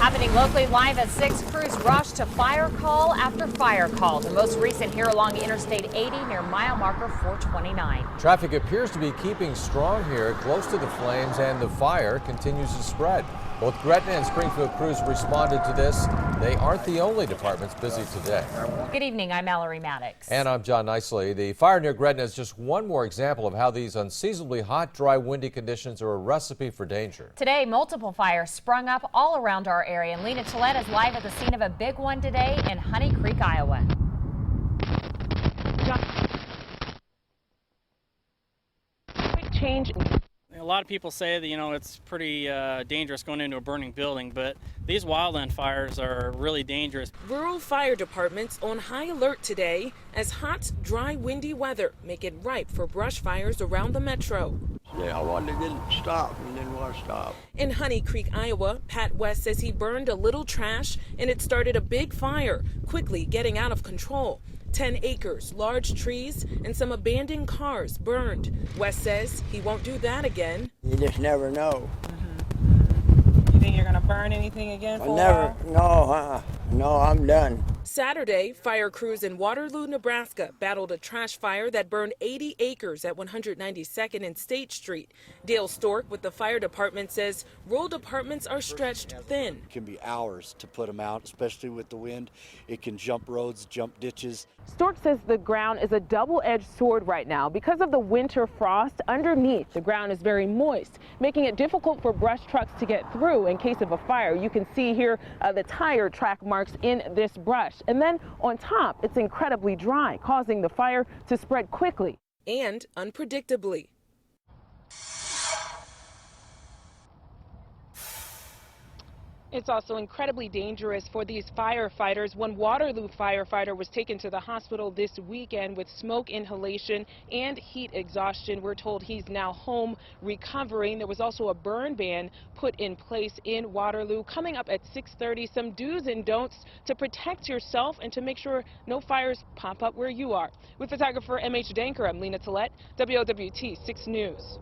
Happening locally live at 6, crews rush to fire call after fire call. The most recent here along Interstate 80 near mile marker 429. Traffic appears to be keeping strong here close to the flames, and the fire continues to spread. Both Gretna and Springfield crews responded to this. They aren't the only departments busy today. Good evening, I'm Mallory Maddox. And I'm John Nicely. The fire near Gretna is just one more example of how these unseasonably hot, dry, windy conditions are a recipe for danger. Today, multiple fires sprung up all around our area, and Lena Tillett is live at the scene of a big one today in Honey Creek, Iowa. Quick change. A lot of people say that, it's pretty dangerous going into a burning building, but these wildland fires are really dangerous. Rural fire departments on high alert today as hot, dry, windy weather make it ripe for brush fires around the metro. Yeah, I wanted to stop and didn't want to stop. In Honey Creek, Iowa, Pat West says he burned a little trash and it started a big fire, quickly getting out of control. 10 acres, large trees, and some abandoned cars burned. West says he won't do that again. You just never know. You think you're going to burn anything again for a while? No, I'm done. Saturday, fire crews in Waterloo, Nebraska battled a trash fire that burned 80 acres at 192nd and State Street. Dale Stork with the fire department says rural departments are stretched thin. It can be hours to put them out, especially with the wind. It can jump roads, jump ditches. Stork says the ground is a double-edged sword right now. Because of the winter frost underneath, the ground is very moist, making it difficult for brush trucks to get through in case of a fire. You can see here the tire track marks in this brush. And then on top, it's incredibly dry, causing the fire to spread quickly and unpredictably. It's also incredibly dangerous for these firefighters. One Waterloo firefighter was taken to the hospital this weekend with smoke inhalation and heat exhaustion. We're told he's now home recovering. There was also a burn ban put in place in Waterloo. Coming up at 6:30, some do's and don'ts to protect yourself and to make sure no fires pop up where you are. With photographer M.H. Danker, I'm Lena Tillett, WOWT 6 News.